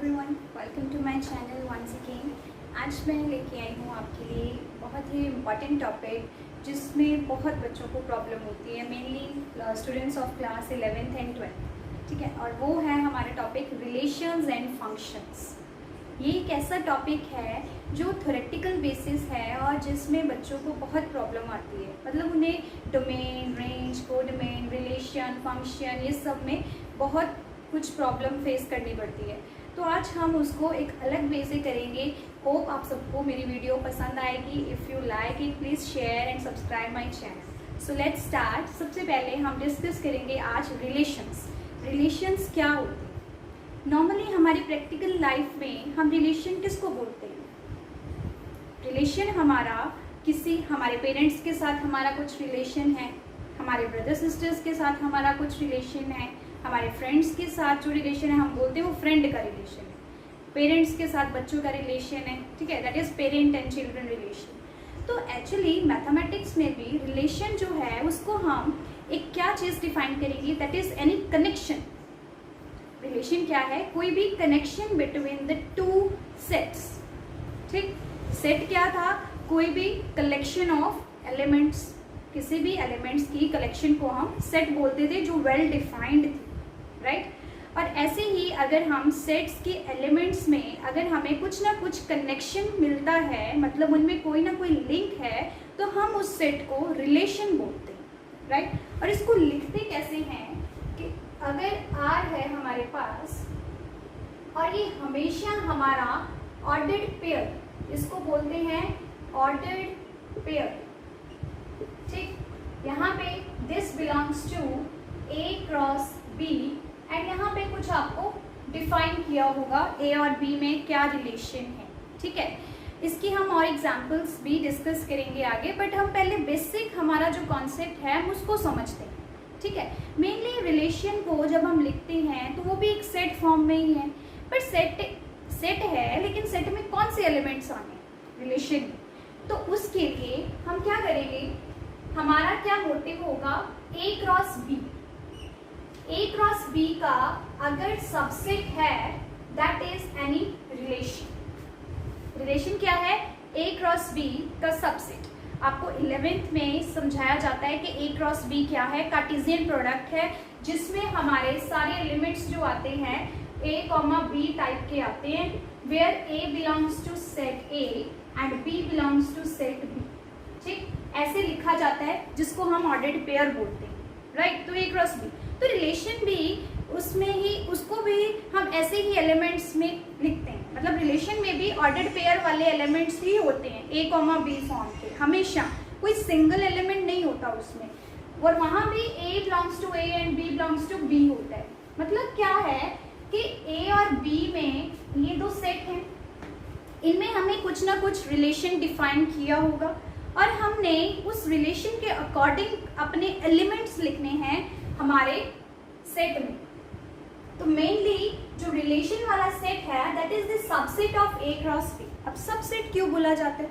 Everyone, welcome to my channel once again. आज मैं लेके आई हूँ आपके लिए बहुत ही इम्पॉर्टेंट टॉपिक जिसमें बहुत बच्चों को प्रॉब्लम होती है, mainly students of class 11th and 12th। ठीक है, और वो है हमारा टॉपिक रिलेशंस एंड फंक्शंस। ये एक ऐसा टॉपिक है जो थ्योरेटिकल बेसिस है और जिसमें बच्चों को बहुत प्रॉब्लम आती है। मतलब उन्हें domain, range, codomain, relation, function, ये सब में बहुत कुछ प्रॉब्लम फेस करनी पड़ती है। तो आज हम उसको एक अलग वे से करेंगे। होप आप सबको मेरी वीडियो पसंद आएगी। If you like it please share and subscribe my channel. So let's start. सबसे पहले हम डिस्कस करेंगे आज रिलेशंस। रिलेशंस क्या होते हैं? नॉर्मली हमारी प्रैक्टिकल लाइफ में हम रिलेशन किसको बोलते हैं? रिलेशन हमारा हमारे पेरेंट्स के साथ हमारा कुछ रिलेशन है, हमारे ब्रदर सिस्टर्स के साथ हमारा कुछ रिलेशन है, हमारे फ्रेंड्स के साथ जो रिलेशन है हम बोलते हैं वो फ्रेंड का रिलेशन है। पेरेंट्स के साथ बच्चों का रिलेशन है, ठीक है, that is parent and children relation. तो एक्चुअली मैथमेटिक्स में भी रिलेशन जो है उसको हम एक क्या चीज़ डिफाइन करेंगे, that is any connection. Relation क्या है? कोई भी connection between the two sets. ठीक, सेट क्या था? कोई भी कलेक्शन ऑफ एलिमेंट्स, किसी भी एलिमेंट्स की कलेक्शन को हम सेट बोलते थे जो वेल डिफाइंड थी, राइट। और ऐसे ही अगर हम सेट्स के एलिमेंट्स में अगर हमें कुछ ना कुछ कनेक्शन मिलता है, मतलब उनमें कोई ना कोई लिंक है, तो हम उस सेट को रिलेशन बोलते हैं, राइट। और इसको लिखते कैसे हैं कि अगर आर है हमारे पास और ये हमेशा हमारा ऑर्डर्ड पेयर, इसको बोलते हैं ऑर्डर्ड पेयर। ठीक, यहाँ पे this belongs to a cross b and यहाँ पे कुछ आपको डिफाइन किया होगा ए और बी में क्या रिलेशन है। ठीक है, इसकी हम और एग्जांपल्स भी डिस्कस करेंगे आगे, बट हम पहले बेसिक हमारा जो कॉन्सेप्ट है हम उसको समझते हैं। ठीक है, मेनली रिलेशन को जब हम लिखते हैं तो वो भी एक सेट फॉर्म में ही है, पर सेट है, लेकिन सेट में कौन से एलिमेंट्स आने रिलेशन में? तो उसके लिए हम क्या करेंगे, हमारा क्या मोटिव होगा, ए क्रॉस बी। ए क्रॉस बी का अगर सबसेट है that is any relation. Relation क्या है? ए क्रॉस बी का सबसेट। आपको 11th में समझाया जाता है कि ए क्रॉस बी क्या है, कार्टेशियन प्रोडक्ट है जिसमें हमारे सारे एलिमेंट्स जो आते हैं ए कॉमा बी टाइप के आते हैं, where a belongs to set a and B belongs to set b. ठीक, ऐसे लिखा जाता है जिसको हम ऑर्डर्ड पेयर बोलते हैं, राइट। तो ए क्रॉस बी, तो रिलेशन भी उसमें ही, उसको भी हम ऐसे ही एलिमेंट्स में लिखते हैं। मतलब रिलेशन में भी ऑर्डर्ड पेयर वाले एलिमेंट्स ही होते हैं ए कॉमा बी फॉर्म के, हमेशा कोई सिंगल एलिमेंट नहीं होता उसमें। और वहाँ भी A belongs to A and B belongs to B होता है। मतलब क्या है कि ए और बी में ये दो सेट हैं, इनमें हमें कुछ ना कुछ रिलेशन डिफाइन किया होगा और हमने उस रिलेशन के अकॉर्डिंग अपने एलिमेंट्स लिखने हैं हमारे सेट में। तो मेनली जो रिलेशन वाला सेट है that is the subset of a cross b. अब सबसेट क्यों बोला जाता है?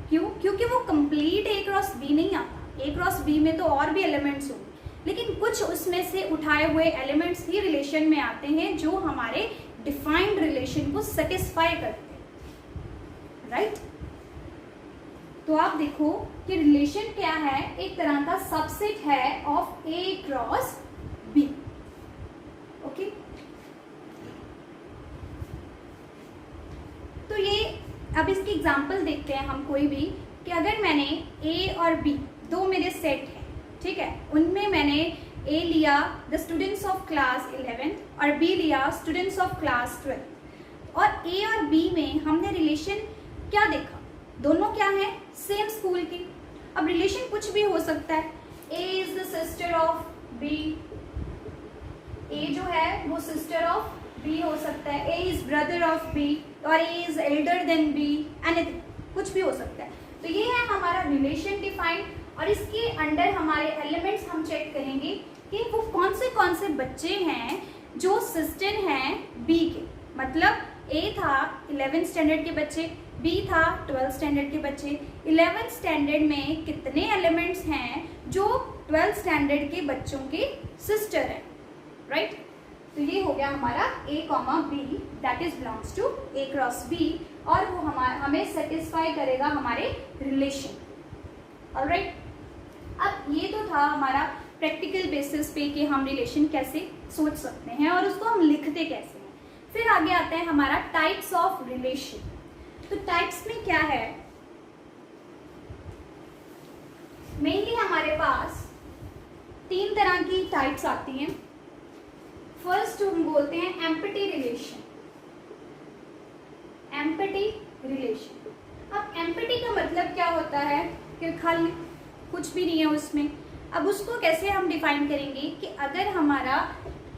क्यों? क्योंकि वो कंप्लीट ए क्रॉस बी नहीं आता। ए क्रॉस बी में तो और भी एलिमेंट्स होंगे, लेकिन कुछ उसमें से उठाए हुए एलिमेंट्स ही रिलेशन में आते हैं जो हमारे डिफाइंड रिलेशन को सेटिस्फाई करते हैं, राइट। तो आप देखो कि रिलेशन क्या है, एक तरह का सबसेट है of a cross b. Okay, तो ये अब इसकी एग्जांपल देखते हैं हम कोई भी, कि अगर मैंने ए और बी दो मेरे सेट हैं, ठीक है, उनमें मैंने ए लिया the students of class 11th और बी लिया स्टूडेंट्स ऑफ क्लास 12th, और ए और बी में हमने रिलेशन क्या देखा, दोनों क्या है, सेम स्कूल की। अब रिलेशन कुछ भी हो सकता है, A is the sister of B, A जो है वो सिस्टर ऑफ बी हो सकता है, A is brother of B और A is elder than B, anything, कुछ भी हो सकता है। तो ये है हमारा रिलेशन डिफाइंड, और इसके अंडर हमारे एलिमेंट्स हम चेक करेंगे कि वो कौन से बच्चे हैं जो सिस्टर हैं बी के। मतलब ए था 11th स्टैंडर्ड के बच्चे, बी था 12th स्टैंडर्ड के बच्चे। 11th स्टैंडर्ड में कितने एलिमेंट्स हैं जो 12th स्टैंडर्ड के बच्चों के सिस्टर हैं, राइट। तो ये हो गया हमारा a comma b that is belongs to a cross b, और वो हमें सेटिस्फाई करेगा हमारे रिलेशन। ऑलराइट, अब ये तो था हमारा प्रैक्टिकल बेसिस पे कि हम रिलेशन कैसे सोच सकते हैं और उसको हम लिखते कैसे हैं। फिर आगे आता है हमारा टाइप्स ऑफ रिलेशन। तो टाइप्स में क्या है, मेनली हमारे पास 3 तरह की टाइप्स आती हैं। फर्स्ट हम बोलते हैं एम्पटी रिलेशन। एम्पटी रिलेशन, अब एम्पटी का मतलब क्या होता है कि खाली कुछ भी नहीं है उसमें। अब उसको कैसे हम डिफाइन करेंगे कि अगर हमारा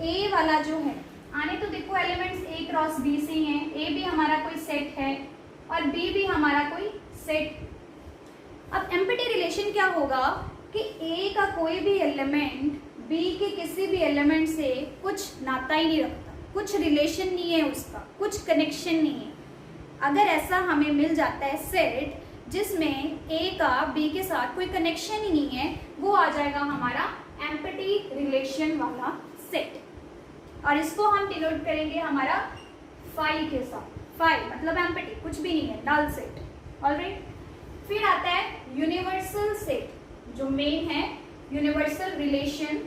ए वाला जो है, आने तो देखो एलिमेंट्स ए क्रॉस बी से हैं, ए भी हमारा कोई सेट है और बी भी हमारा कोई सेट। अब एम्पटी रिलेशन क्या होगा कि ए का कोई भी एलिमेंट बी के किसी भी एलिमेंट से कुछ नाता ही नहीं रखता, कुछ रिलेशन नहीं है उसका, कुछ कनेक्शन नहीं है। अगर ऐसा हमें मिल जाता है सेट जिसमें ए का बी के साथ कोई कनेक्शन ही नहीं है, वो आ जाएगा हमारा एम्पटी रिलेशन वाला सेट। और इसको हम डिनोट करेंगे हमारा फाई के साथ। फाई मतलब एम्पटी, कुछ भी नहीं है, नल सेट। ऑलराइट, फिर आता है यूनिवर्सल सेट, जो मेन है यूनिवर्सल रिलेशन।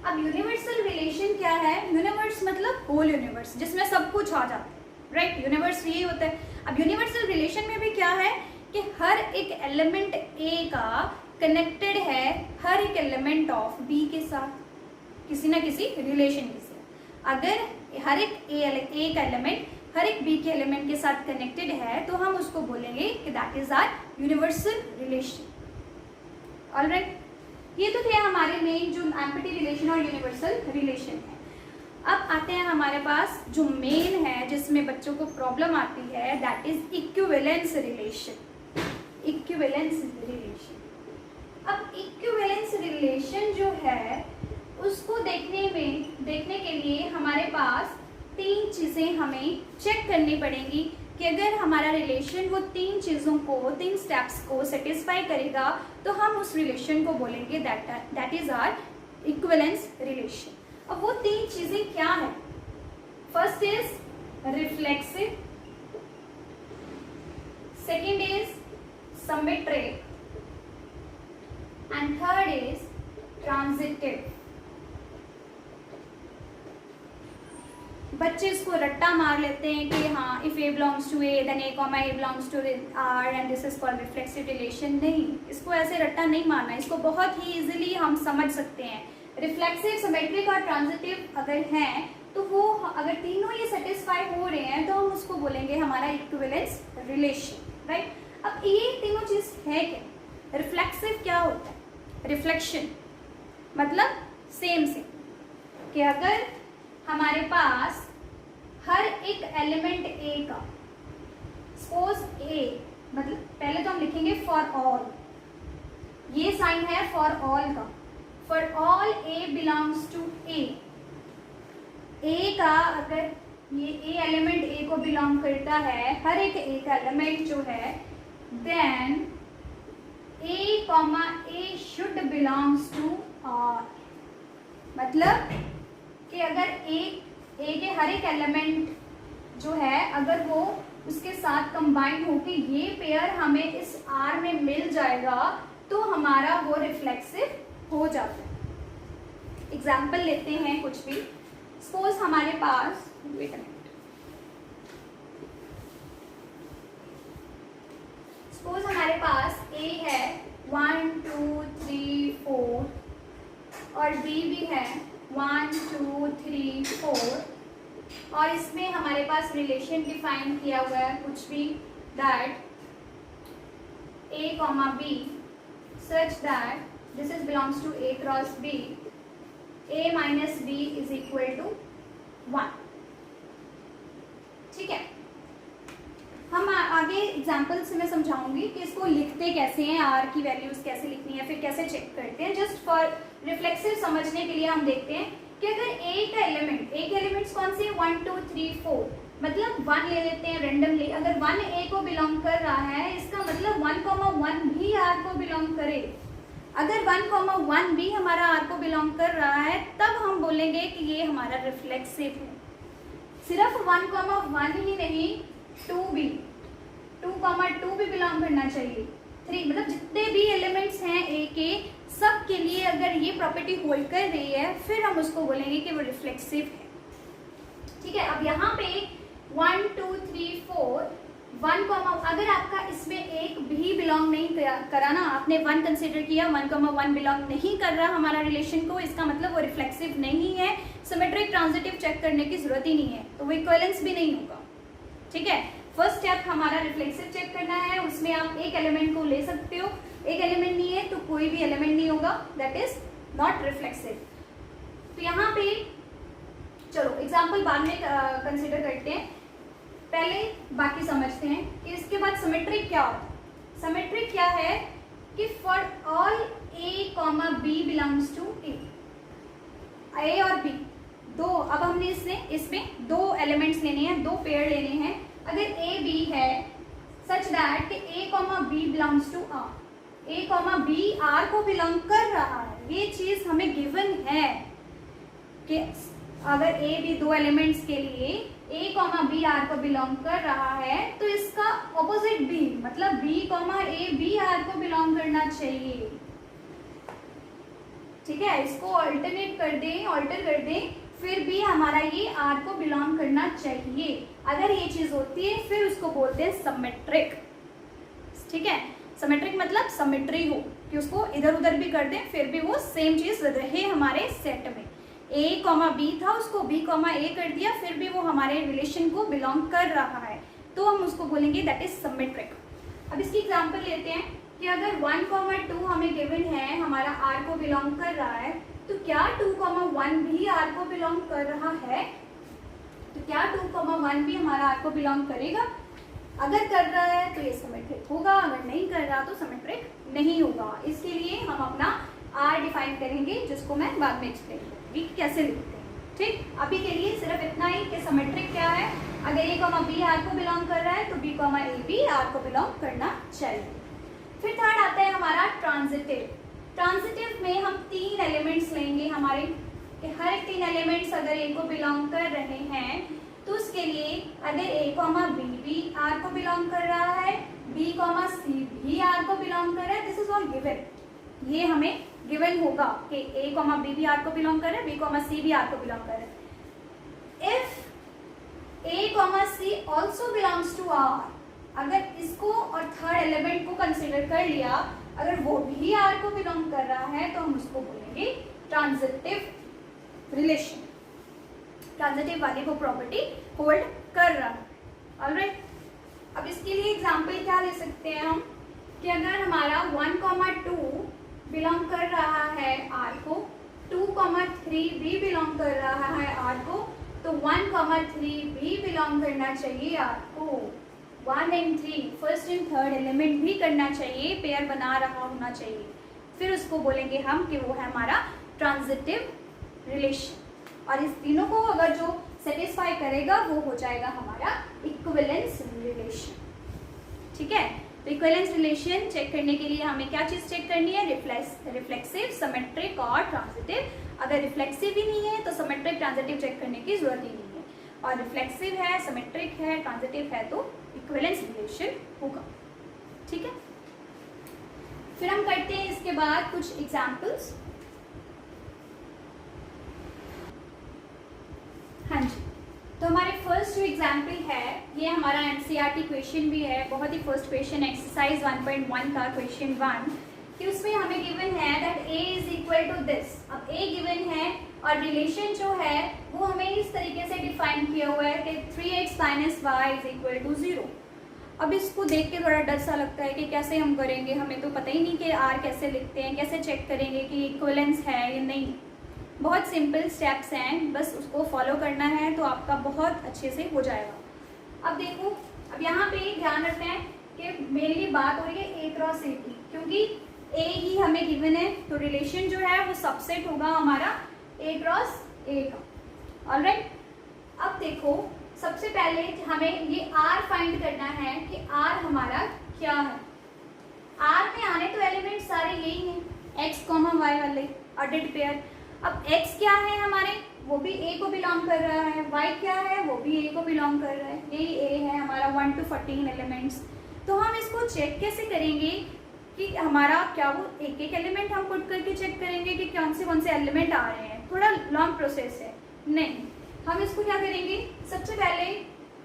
अब यूनिवर्सल रिलेशन क्या है, यूनिवर्स मतलब होल यूनिवर्स जिसमें सब कुछ आ जाता है, राइट, यूनिवर्स यही होता है। अब यूनिवर्सल रिलेशन में भी क्या है कि हर एक एलिमेंट ए का कनेक्टेड है हर एक एलिमेंट ऑफ बी के साथ, किसी ना किसी रिलेशन के साथ। अगर हर एक ए का एलिमेंट हर एक बी के एलिमेंट के साथ कनेक्टेड है तो हम उसको बोलेंगे कि that is our universal relation. Alright, ये तो थे हमारे मेन जो एम्पटी रिलेशन और यूनिवर्सल रिलेशन है। अब आते हैं हमारे पास जो मेन है जिसमें बच्चों को प्रॉब्लम आती है, that is equivalence relation. Equivalence relation, अब इक्विवेलेंस रिलेशन जो है उसको देखने के लिए हमारे पास 3 चीज़ें हमें चेक करनी पड़ेंगी कि अगर हमारा रिलेशन वो 3 चीज़ों को, 3 स्टेप्स को सेटिस्फाई करेगा तो हम उस रिलेशन को बोलेंगे that is our equivalence relation. अब वो 3 चीज़ें क्या है, first is reflexive, second is symmetric and third is transitive. बच्चे इसको रट्टा मार लेते हैं कि हाँ if a belongs to a then a comma a belongs to r and this is called reflexive relation. नहीं, इसको ऐसे रट्टा नहीं मारना, इसको बहुत ही इजीली हम समझ सकते हैं। रिफ्लेक्सिव, सिमेट्रिक और ट्रांजिटिव अगर हैं तो वो अगर तीनों ये सेटिस्फाई हो रहे हैं तो हम उसको बोलेंगे हमारा इक्विवेलेंस रिलेशन, राइट। अब ये तीनों चीज है क्या, रिफ्लेक्सिव क्या होता है, रिफ्लेक्शन मतलब सेम कि अगर हमारे पास हर एक एलिमेंट ए का, सपोज ए, मतलब पहले तो हम लिखेंगे फॉर ऑल, ये साइन है फॉर ऑल का, for all A belongs to A. A का अगर ये ए एलिमेंट ए को बिलोंग करता है, हर एक ए का एलिमेंट जो है, then a comma a should belongs to r. मतलब कि अगर ए के हर एक एलिमेंट जो है अगर वो उसके साथ कंबाइन होके ये पेयर हमें इस आर में मिल जाएगा तो हमारा वो रिफ्लेक्सिव हो जाता है। एग्जाम्पल लेते हैं कुछ भी, सपोज हमारे पास, वेट अ मिनट, सपोज हमारे पास ए है 1 2 3 4 और बी भी है 1 2 3 4 और इसमें हमारे पास रिलेशन डिफाइन किया हुआ है कुछ भी, that a comma b such that this is belongs to a cross b, a minus b is equal to 1। ठीक है, हम आगे एग्जाम्पल से मैं समझाऊंगी कि इसको लिखते कैसे हैं, आर की वैल्यूज कैसे लिखनी है, फिर कैसे चेक करते हैं। जस्ट फॉर रिफ्लेक्सिव समझने के लिए हम देखते हैं कि अगर ए का एलिमेंट, ए के एलिमेंट्स कौन से 1 2 3 4, मतलब 1 ले लेते हैं रेंडमली, अगर 1 ए को बिलोंग कर रहा है इसका मतलब 1 1 भी आर को बिलोंग करे। अगर 1,1 भी हमारा आर को बिलोंग कर रहा है तब हम बोलेंगे कि ये हमारा रिफ्लेक्सिव है। सिर्फ 1,1 ही नहीं, 2 भी, 2,2 भी बिलोंग करना चाहिए। 3 मतलब जितने भी एलिमेंट्स हैं ए के, सब के लिए अगर ये प्रॉपर्टी होल्ड कर रही है फिर हम उसको बोलेंगे कि वो रिफ्लेक्सिव है। ठीक है, अब यहाँ पे 1 2 3 4 1, अगर आपका इसमें एक भी बिलोंग नहीं करा ना, आपने 1 कंसिडर किया, 1,1 बिलोंग नहीं कर रहा हमारा रिलेशन को, इसका मतलब वो रिफ्लेक्सिव नहीं है। सिमेट्रिक ट्रांजिटिव चेक करने की जरूरत ही नहीं है, तो वो इक्विवेलेंस भी नहीं होगा। ठीक है, फर्स्ट स्टेप हमारा रिफ्लेक्सिव चेक करना है, उसमें आप एक एलिमेंट को ले सकते हो, एक एलिमेंट नहीं है तो कोई भी एलिमेंट नहीं होगा, दैट इज नॉट रिफ्लेक्सिव। तो यहाँ पे चलो एग्जाम्पल बाद में कंसिडर करते हैं, पहले बाकी समझते हैं कि इसके बाद सिमेट्रिक क्या होता है। सिमेट्रिक क्या है कि for all A comma B belongs to A और बी, दो, अब हमने इसमें 2 एलिमेंट्स लेने हैं, 2 पेयर लेने हैं। अगर ए बी है सच दैट कि A comma B belongs to R, A comma B are को बिलोंग कर रहा है, ये चीज हमें गिवन है कि अगर ए बी 2 एलिमेंट्स के लिए ए कॉमा बी आर को बिलोंग कर रहा है तो इसका ऑपोजिट बी, मतलब b comma a b are को बिलोंग करना चाहिए। ठीक है, इसको ऑल्टरनेट कर दें, ऑल्टर कर दें, फिर भी हमारा ये आर को बिलोंग करना चाहिए। अगर ये चीज होती है फिर उसको बोलते हैं सिमेट्रिक। ठीक है, सिमेट्रिक मतलब सिमेट्री हो कि उसको इधर उधर भी कर दें फिर भी वो सेम चीज रहे हमारे सेट में। ए कॉमा बी था, उसको बी कॉमा ए कर दिया, फिर भी वो हमारे रिलेशन को बिलोंग कर रहा है, तो हम उसको बोलेंगे दैट इज सिमेट्रिक। अब इसकी एग्जांपल लेते हैं कि अगर 1,2 हमें गिवन है, हमारा आर को बिलोंग कर रहा है, तो क्या 2,1 भी आर को बिलोंग कर रहा है? तो क्या 2,1 भी हमारा आर को बिलोंग करेगा? अगर कर रहा है तो ये सिमेट्रिक होगा, अगर नहीं कर रहा तो सिमेट्रिक नहीं होगा। इसके लिए हम अपना आर डिफाइन करेंगे, जिसको मैं बाद में एक्सप्लेन करूंगी कैसे लिखते हैं। ठीक, अभी के लिए सिर्फ इतना ही कि सिमेट्रिक क्या है। अगर ए कॉमा बी आर को बिलोंग कर रहा है तो बी कॉमा ए भी आर को बिलोंग करना चाहिए। फिर थर्ड आता है हमारा ट्रांजिटिव। ट्रांजिटिव में हम 3 एलिमेंट्स लेंगे हमारे, कि हर 3 एलिमेंट्स अगर ए को बिलोंग कर रहे हैं तो उसके लिए अगर ए कॉमा बी भी आर को बिलोंग कर रहा है, बी कॉमा सी भी आर को बिलोंग कर रहा है, दिस इज ऑल गिवन। ये हमें गिवन होगा कि ए कॉमा बी भी आर को बिलोंग कर रहा है, बी कॉमा सी भी आर को बिलोंग कर रहा है। If a comma c also belongs to r, अगर इसको और थर्ड एलिमेंट को कंसिडर कर लिया, अगर वो भी आर को बिलोंग कर रहा है तो हम उसको बोलेंगे ट्रांजिटिव रिलेशन। ट्रांजिटिव वाली वो प्रॉपर्टी होल्ड कर रहा है। ऑलराइट, अब इसके लिए एग्जांपल क्या ले सकते हैं हम, कि अगर हमारा 1,2 बिलोंग कर रहा है आर को, 2,3 भी बिलोंग कर रहा है आर को, तो 1,3 भी बिलोंग करना चाहिए आर को। 1 and 3 first and third element भी करना चाहिए, पेयर बना रहा होना चाहिए, फिर उसको बोलेंगे हम कि वो है हमारा ट्रांजिटिव रिलेशन। और इस तीनों को अगर जो सेटिस्फाई करेगा वो हो जाएगा हमारा इक्विवेलेंस रिलेशन। ठीक है, तो इक्विवेलेंस रिलेशन चेक करने के लिए हमें क्या चीज चेक करनी है? रिफ्लेक्सिव, सिमेट्रिक और ट्रांजिटिव। अगर रिफ्लेक्सिव ही नहीं है तो सिमेट्रिक ट्रांजिटिव चेक करने की जरूरत ही नहीं है, और रिफ्लेक्सिव है, सिमेट्रिक है, ट्रांजिटिव है तो इक्विवेलेंस रिलेशन होगा। ठीक है, फिर हम करते हैं इसके बाद कुछ एग्जाम्पल्स। हाँ जी, तो हमारे फर्स्ट जो एग्जाम्पल है ये हमारा एनसीईआरटी क्वेश्चन भी है, बहुत ही फर्स्ट क्वेश्चन, एक्सरसाइज 1.1 का क्वेश्चन 1, कि उसमें हमें गिवन है that a is equal to this. अब a गिवन है और रिलेशन जो है वो हमें इस तरीके से डिफाइन किया हुआ है कि 3x minus y is equal to 0। अब इसको देख के थोड़ा डर सा लगता है कि कैसे हम करेंगे, हमें तो पता ही नहीं कि r कैसे लिखते हैं, कैसे चेक करेंगे कि इक्विवेलेंस है या नहीं। बहुत सिंपल स्टेप्स हैं, बस उसको फॉलो करना है तो आपका बहुत अच्छे से हो जाएगा। अब देखो, अब यहाँ पे ध्यान रखना है कि मेनली बात हो रही है ए क्रॉस ए की, क्योंकि ए ही हमें गिवन है तो रिलेशन जो है वो सबसेट होगा हमारा ए क्रॉस ए का। ऑलराइट, अब देखो सबसे पहले हमें ये आर फाइंड करना है कि आर हमारा क्या है। आर में आने तो एलिमेंट सारे यही हैं, x कॉमा y वाले ऑर्डर्ड पेयर। अब x क्या है हमारे, वो भी a को बिलोंग कर रहा है, y क्या है वो भी a को बिलोंग कर रहा है, यही a है हमारा 1 to 14 एलिमेंट्स। तो हम इसको चेक कैसे करेंगे कि हमारा क्या वो एक एक एलिमेंट हम पुट करके चेक करेंगे कि कौन से एलिमेंट आ रहे हैं, थोड़ा लॉन्ग प्रोसेस है। नहीं, हम इसको क्या करेंगे, सबसे पहले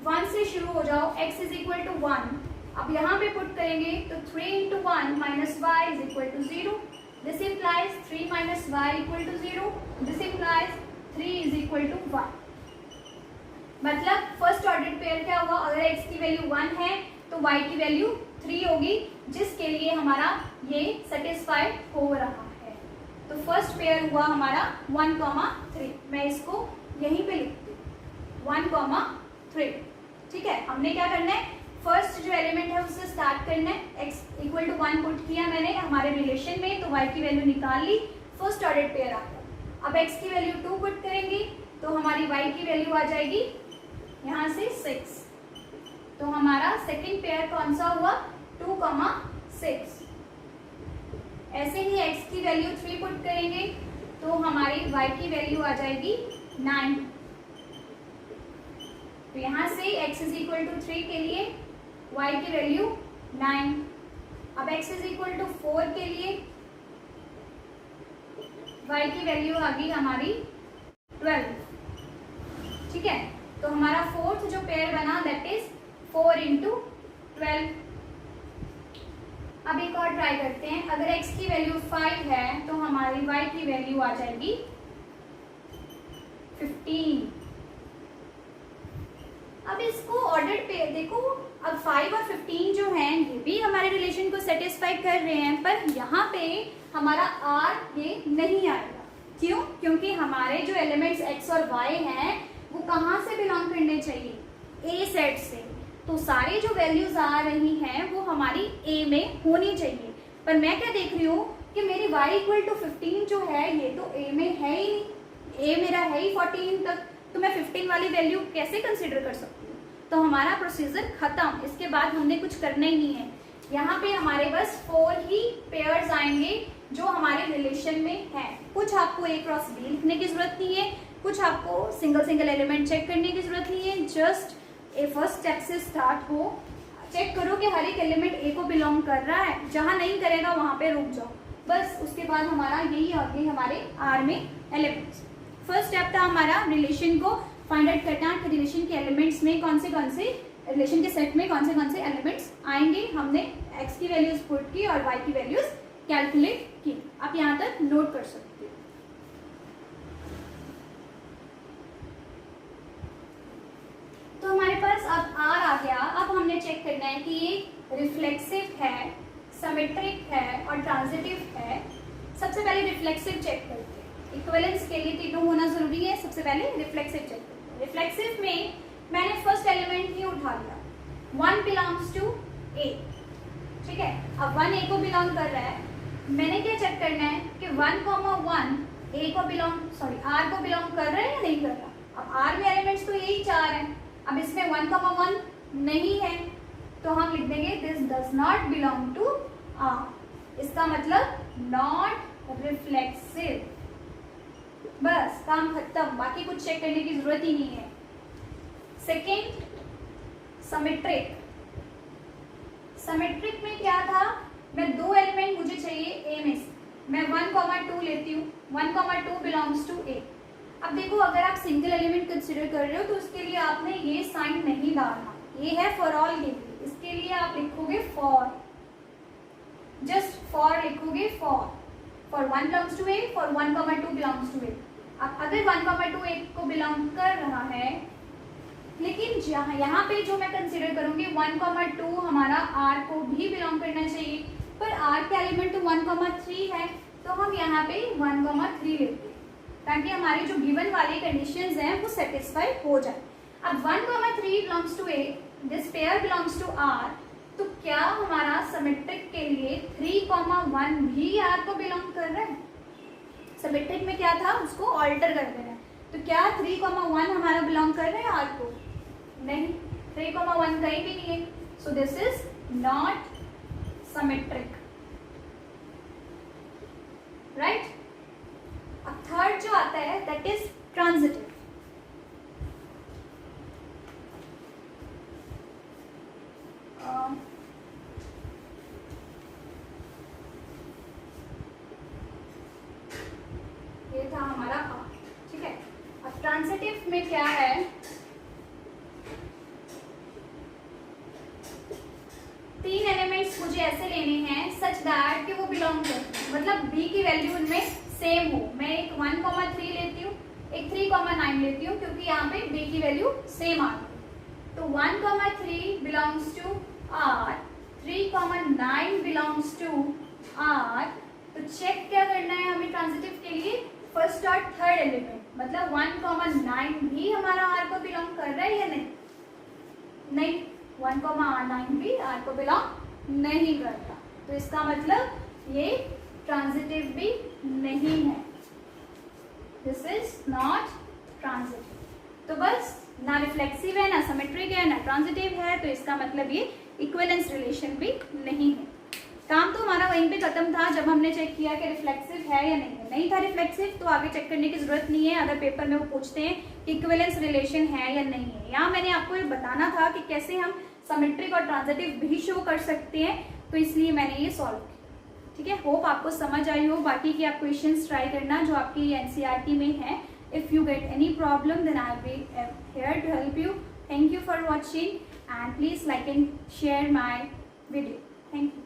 1 से शुरू हो जाओ, x इज इक्वल टू 1। अब यहाँ पे पुट करेंगे तो 3 into 1 minus y is equal to 0। This implies 3 minus y equal to 0। This implies 3 is equal to 1। मतलब फर्स्ट ऑर्डर पेयर क्या हुआ, अगर x की वैल्यू 1 है तो y की वैल्यू 3 होगी, जिसके लिए हमारा ये सेटिस्फाइड हो रहा है। तो फर्स्ट पेयर हुआ हमारा 1,3। मैं इसको यहीं पे लिखती हूँ 1,3। ठीक है, हमने क्या करना है, फर्स्ट जो एलिमेंट है उससे स्टार्ट करना है। x इक्वल टू 1 पुट किया मैंने हमारे रिलेशन में, तो y की वैल्यू निकाल ली, फर्स्ट ऑर्डर पेयर आ गया। अब x की वैल्यू 2 पुट करेंगे तो हमारी y की वैल्यू आ जाएगी यहाँ से 6। तो हमारा सेकंड पेयर कौन सा हुआ, 2,6। ऐसे ही x की वैल्यू 3 पुट करेंगे तो हमारी y की वैल्यू आ जाएगी 9। तो यहाँ से x इज इक्वल टू 3 के लिए y की वैल्यू 9। अब x इज इक्वल टू 4 के लिए y की वैल्यू आ गई हमारी 12। ठीक है, तो हमारा फोर्थ जो पेयर बना दैट इज 4 इंटू 12। अब एक और ट्राई करते हैं, अगर x की वैल्यू 5 है तो हमारी y की वैल्यू आ जाएगी 15। अब इसको ऑर्डर्ड पेयर देखो, अब 5 और 15 जो हैं ये भी हमारे रिलेशन को सेटिस्फाई कर रहे हैं, पर यहाँ पे हमारा r ये नहीं आएगा। क्यों? क्योंकि हमारे जो एलिमेंट्स x और y हैं वो कहाँ से बिलोंग करने चाहिए, a सेट से। तो सारी जो वैल्यूज आ रही हैं वो हमारी a में होनी चाहिए, पर मैं क्या देख रही हूँ कि मेरी y इक्वल टू 15 जो है ये तो a में है ही नहीं, a मेरा है ही 14 तक, तो मैं 15 वाली वैल्यू कैसे कंसिडर कर सकती हूँ। तो हमारा प्रोसीजर खत्म, इसके बाद हमने कुछ करना ही नहीं है। यहाँ पे हमारे बस 4 ही पेयर्स आएंगे जो हमारे रिलेशन में है। कुछ आपको a क्रॉस b लिखने की जरूरत नहीं है, कुछ आपको सिंगल सिंगल एलिमेंट चेक करने की जरूरत नहीं है। जस्ट ए फर्स्ट स्टेप से स्टार्ट हो, चेक करो कि हर एक एलिमेंट ए को बिलोंग कर रहा है, जहाँ नहीं करेगा वहाँ पे रुक जाओ बस। उसके बाद हमारा यही आ गई हमारे आर में एलिमेंट्स। फर्स्ट स्टेप था हमारा रिलेशन को फाइंड आउट करना कि रिलेशन के एलिमेंट्स में कौन से रिलेशन के सेट में कौन से एलिमेंट्स आएंगे। हमने x की वैल्यूज पुट की और y की वैल्यूज कैलकुलेट की। आप यहाँ तक नोट कर सकते हो। तो हमारे पास अब R आ गया। अब हमने चेक करना है कि ये रिफ्लेक्सिव है, सिमेट्रिक है और ट्रांजिटिव है। सबसे पहले रिफ्लेक्सिव चेक करते हैं, इक्विवेलेंस के लिए तीनों होना जरूरी है। सबसे पहले रिफ्लेक्सिव चेक करते हैं। रिफ्लेक्सिव में मैंने फर्स्ट एलिमेंट ही उठा लिया, 1 बिलोंग्स टू A। ठीक है, अब 1 A को बिलोंग कर रहा है। मैंने क्या चेक करना है कि 1,1 A को R को बिलोंग कर रहा है या नहीं कर रहा। अब R में एलिमेंट्स तो यही 4 हैं, अब इसमें 1,1 नहीं है तो हम लिख देंगे this does not belong to R। इसका मतलब नॉट रिफ्लेक्सिव। बस काम खत्म, बाकी कुछ चेक करने की जरूरत ही नहीं है। Second, symmetric. सिमेट्रिक में क्या था, मैं 2 एलिमेंट मुझे चाहिए A में से, मैं 1,2 लेती हूँ, 1,2 बिलोंग्स टू A। अब देखो, अगर आप सिंगल एलिमेंट कंसिडर कर रहे हो तो उसके लिए आपने ये साइन नहीं डालना, ये है फॉर ऑल के लिए। इसके लिए आप लिखोगे फॉर, जस्ट फॉर लिखोगे, for 1 belongs to A, for 1,2 belongs to A। अब अगर 1,2 A को बिलोंग कर रहा है, लेकिन यहाँ पे जो मैं कंसिडर करूंगी 1,2 हमारा R को भी बिलोंग करना चाहिए, पर R के एलिमेंट तो 1,3 है, तो हम यहाँ पे 1,3 लेते हैं ताकि हमारी जो गिवन वाली कंडीशंस हैं वो सेटिस्फाई हो जाए। अब 1,3 belongs to A, this pair belongs to R, तो क्या हमारा सिमेट्रिक के लिए 3,1 भी R को बिलोंग कर रहा है। सिमेट्रिक में क्या था, उसको ऑल्टर कर देना है, तो क्या 3,1 हमारा बिलोंग कर रहा है R को, नहीं, 3,1 कहीं भी नहीं है, so this is not symmetric. Right. अब थर्ड जो आता है दैट इज ट्रांजिटिव। ये था हमारा ठीक है। अब ट्रांजिटिव में क्या है, तीन एलिमेंट्स मुझे ऐसे लेने हैं सच दैट कि वो बिलोंग करते हैं, मतलब b की वैल्यू उनमें सेम हो। मैं एक 1,3 लेती हूँ, एक 3,9 लेती हूँ, क्योंकि यहाँ पे b की वैल्यू सेम आ गई। तो 1,3 belongs to R, 3,9 belongs to R। तो चेक क्या करना है हमें ट्रांजिटिव के लिए, फर्स्ट और थर्ड एलिमेंट, मतलब 1,9 भी हमारा R को बिलोंग कर रहा है या नहीं? नहीं, 1,9 भी R को बिलोंग नहीं करता, तो इसका मतलब ये ट्रांजिटिव भी नहीं है, दिस इज नॉट ट्रांजिटिव। तो बस ना रिफ्लेक्सिव है, ना सिमेट्रिक है, ना ट्रांजिटिव है, तो इसका मतलब ये इक्विवेलेंस रिलेशन भी नहीं है। काम तो हमारा वहीं पे खत्म था जब हमने चेक किया कि रिफ्लेक्सिव है या नहीं है। नहीं था रिफ्लेक्सिव तो आगे चेक करने की जरूरत नहीं है, अगर पेपर में वो पूछते हैं कि इक्विवेलेंस रिलेशन है या नहीं है। यहाँ मैंने आपको ये बताना था कि कैसे हम सिमेट्रिक और ट्रांजिटिव भी शो कर सकते हैं, तो इसलिए मैंने ये सॉल्व किया। ठीक है, होप आपको समझ आई हो। बाकी की आप क्वेश्चंस ट्राई करना जो आपकी एनसीईआरटी में है। If you get any problem then I will be here to help you. Thank you for watching and please like and share my video. Thank you.